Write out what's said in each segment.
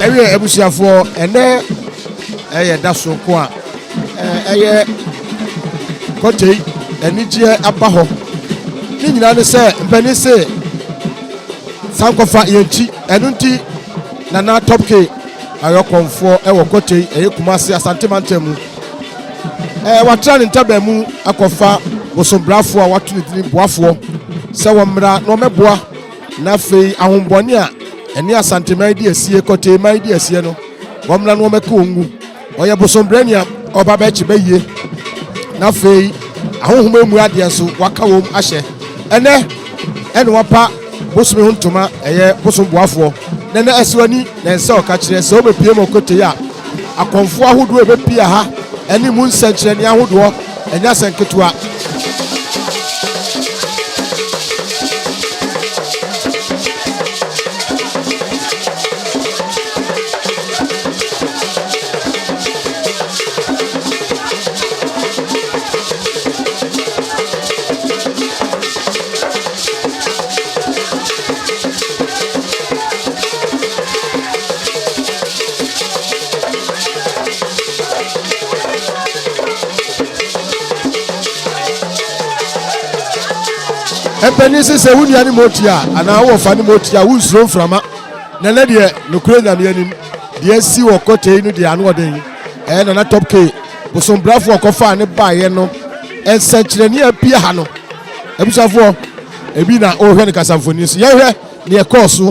Every ebusia for and there that's so kwa kote enije abaho ni nyina ne se mpani se sankofa yenchi enunti na top k ayokonfo e wo kote kumase asantemantemu watra ne ntaba mu akofa bosombrafo a watu ne dini boafo se wo mra no meboa na fei ahombone a eni asantemai di esie kote mai di esie no womla no meka ongu oye bosombrania oba ba chi baye na fei ahohoma mu ade so waka wom ahye ene wapa bosome hontoma eye bosomboafo nene aswani na ense oka kire se obepie mo kote ya akonfo ahodo ebepia ha eni mu nsankire ne ahodo enya sanketua Ebenezer se wuni ani motia ana wo fa ni motia wu suro mframa na na de no kure nyame anim de si wo kote inu de anu oden na top k bosom brafo okofa ne baaye no ensankyere ne apia ha no ebusafo ebi na o hwe ne kasamfoni so ye hwe ne e course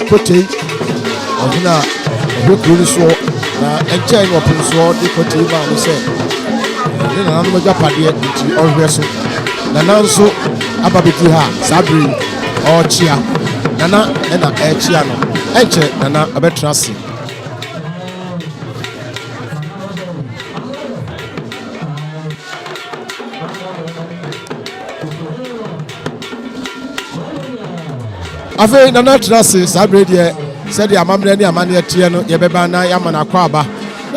kote ọdụna ọdụkuru so na enche no pinso de koti ba no se ne na no ja pade nti ohwe so na nanso ababeti ha sabri o chia nana ena chia no enche nana abetrase afi nana trase sabri de said the amamre ni amane tie no ye beba na ya mana kwa aba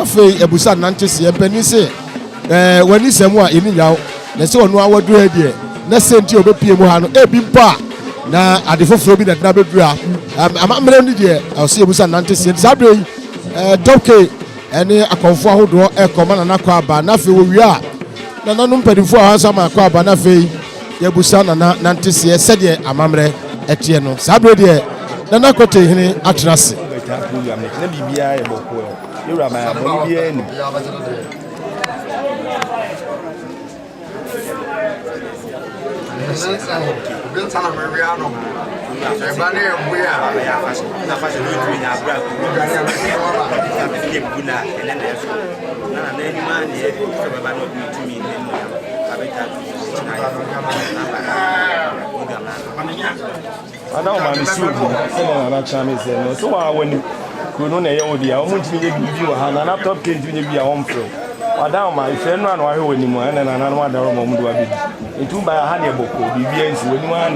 afi ebusa nante se ye pani se wani semu a eni yawo na se onu awadu ha die na senti obepie mu ha no ebi mpa na ade foforo bi na bedura amamre ni de o se ebusa nante se sabri toke ene akonfo ahodo ekoma na kwa aba na afi wo wi a na nanu mpadifo a hansa ma kwa aba na afi ye busa na nante se said the amamre etie no sabri de nana kote hini atrase na bibia e boko ewura ma ya boni bia ni I don't mind the suit. Someone not charming. So I when Kuno na yodi, I want to give you a laptop came to be a home flow. I don't my friend ran away when you and another one that moment to be. Into by a honey book, BBS when you are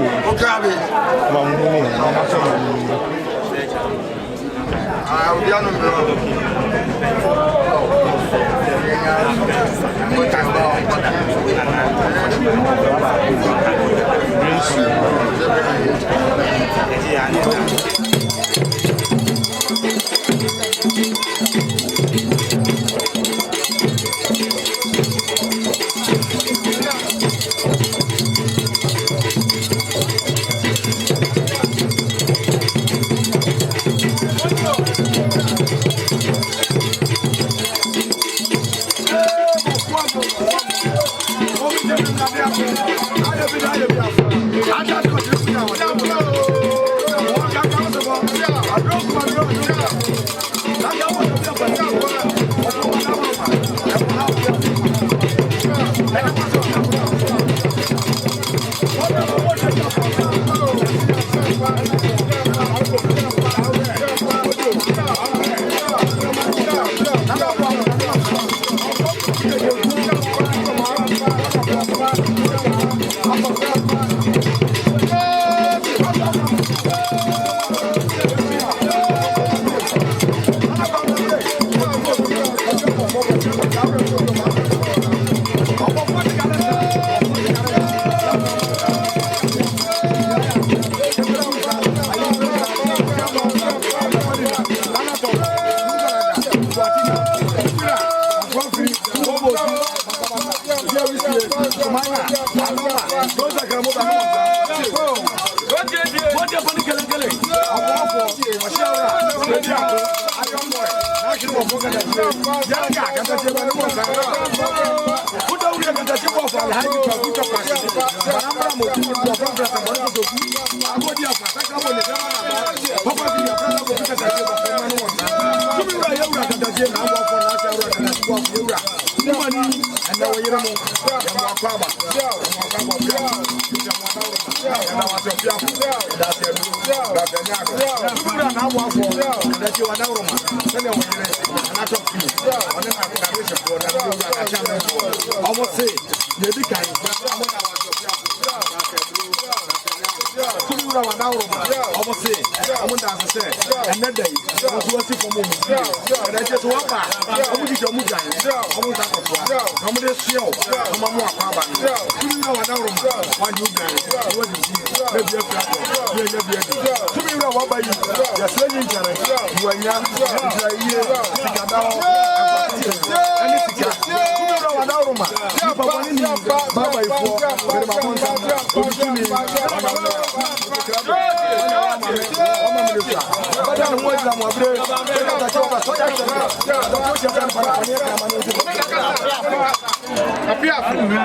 Appiah.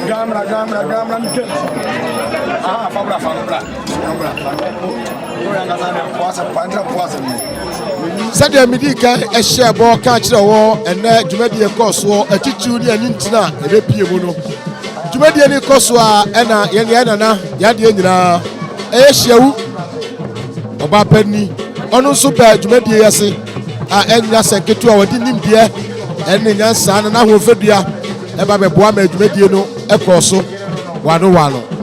Gamra. Ah, Fabra. Sadia Midika, a share ball catch the war, and there Jumedia Coswo, a teacher, and Intina, a Repiamuno. Jumedia Coswa, Anna, Yana, Yadiana, a share Oba Penny, Ono Super Jumedia, and Yasaketu, our Dinim, and in Yansan, and I will Fedia, and Babe Boame Jumediano, a Coso, Wano.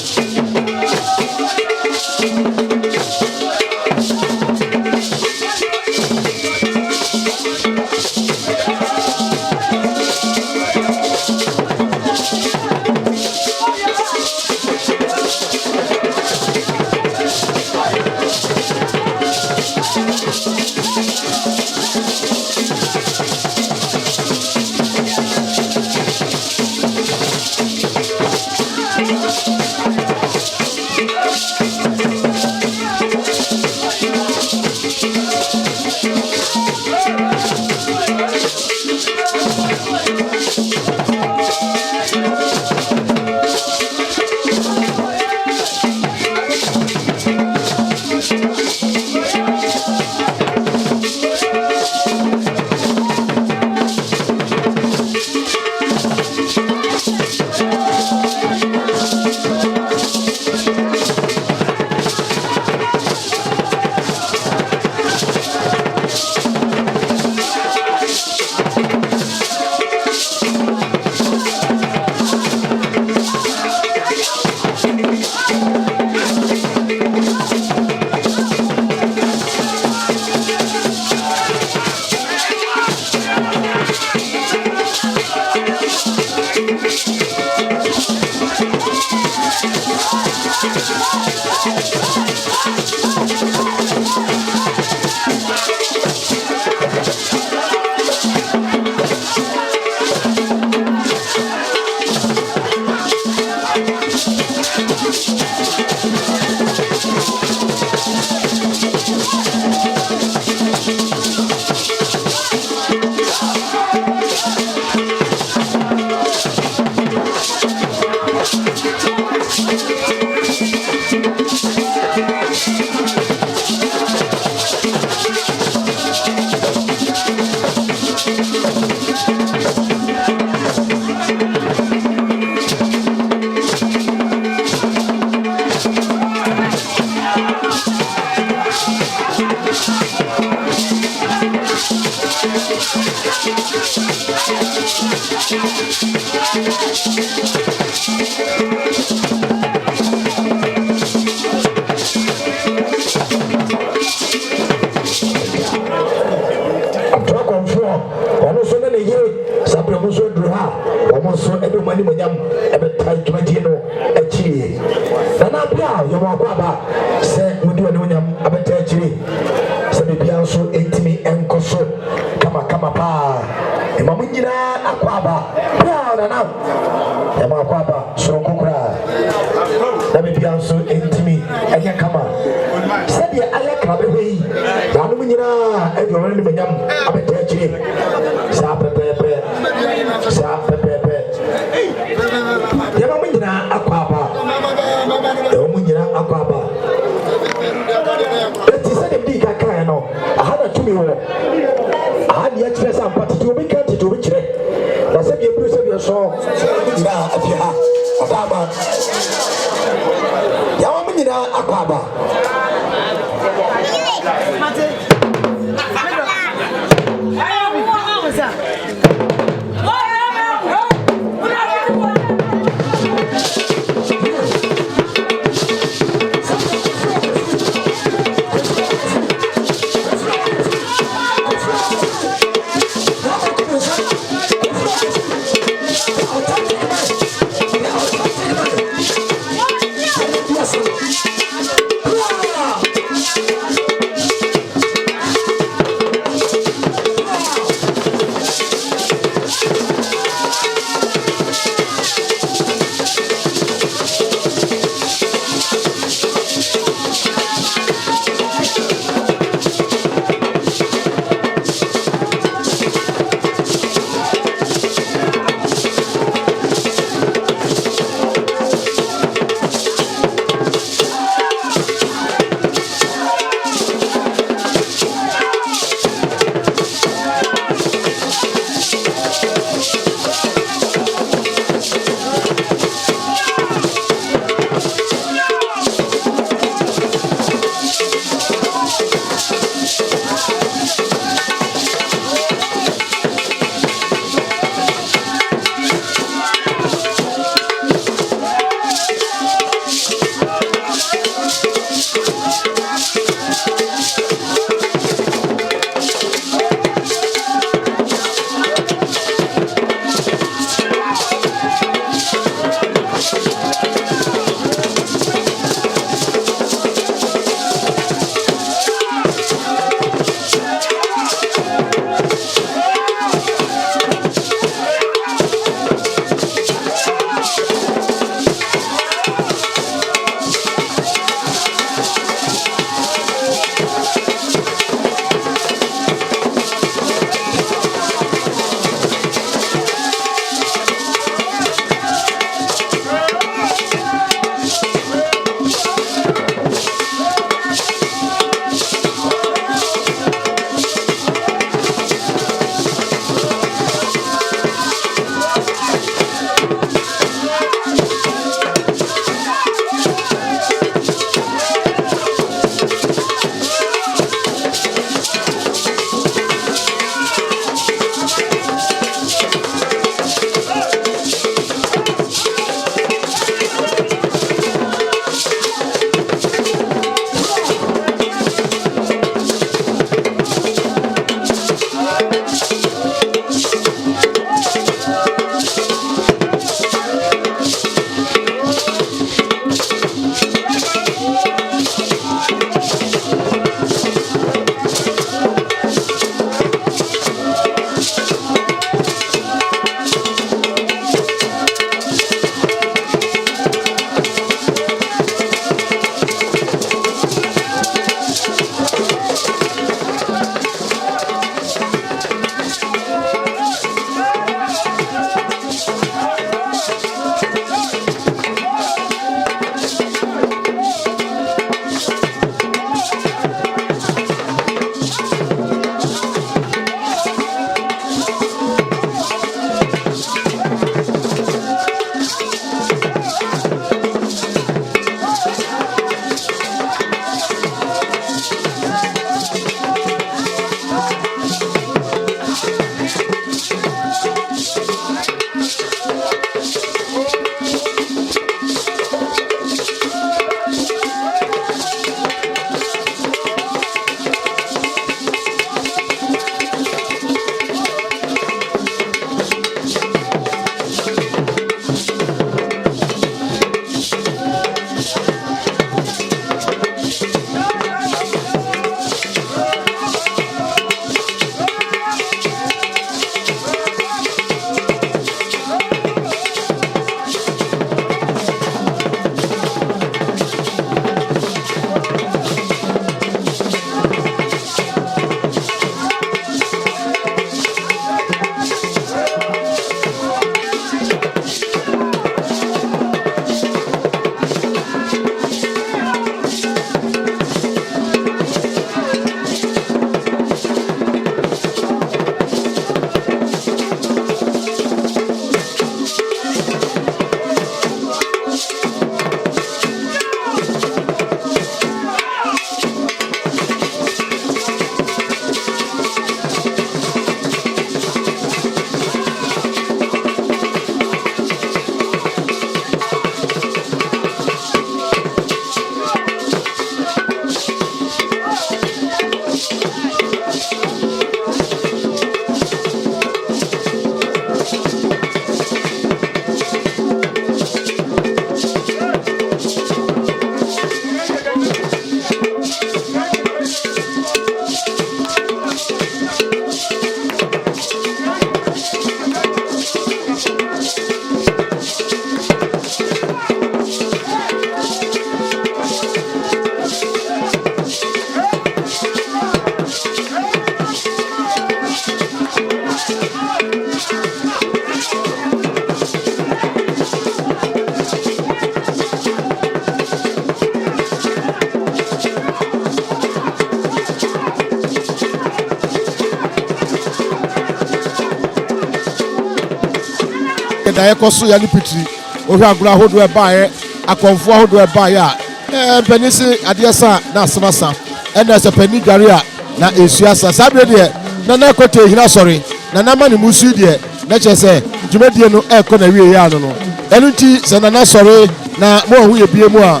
na yɛkɔ so yɛ ne pitiri ohwɛ agorɔ ahodoɔ ɛbaeɛ akɔmfoɔ ahodoɔ ɛbaeɛ a mpanin se adeɛ sa na asɛm asa ɛna sɛ panin dware a na esu asa saa bere deɛ nana ɛkɔtɛ ehina sɔre nana ma ne mu su deɛ na kyerɛ sɛ dwumadie no ɛkɔ na wie yɛ ano no ɛno nti sɛ nana sɔre na mo ɔho yɛ bie mu a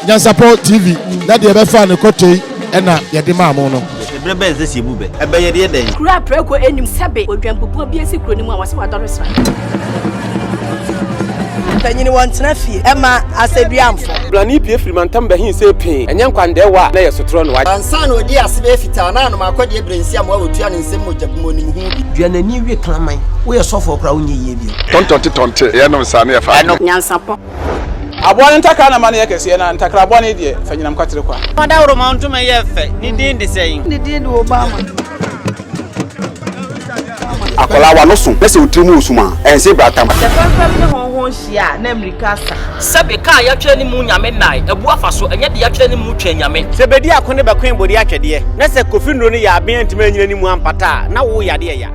Nyansapo TV na deɛ ɛbɛfa ne kɔtɛ yi ɛna yɛde maa mo no Brebe ze sibu be. Ebe ye de den. Kura preko enim sebe odwampopo bi esi kuro ni mu a wase wadɔre sra. Panyini won tena fie. Ema aseduamfo. Blani pie firi mantam ba hin se pin. Enye nkwande wa na ye sotoro no wa. Ansa na odi ase be fita na no makɔde ebrensi am wa wotua ne nsem mojabu onim hu. Duanani wie klaman. Wo ye sɔfo kra wo nye yie bi. Tonte ye no nsa na ye fa. Nyansapo. Abone ntakra na mane ye kese na ntakra abone de fanyinam kwatere kwa. Oda woro ma ntoma ye fe. Ni din de sɛyin. Ni din de Obama. Akola wa no so. Pese utrimu usuma. Ense bratam. The problem ne honhon hia na America sa. Sebe ka ya twa ni mu nyame nai. Ebu afa so enye de ya twa ni mu twa nyame. Sebedi akone bakwen bodi atwede. Na se kofi nro ne ya aben ntima nyina ni mu ampata na wo yade ya.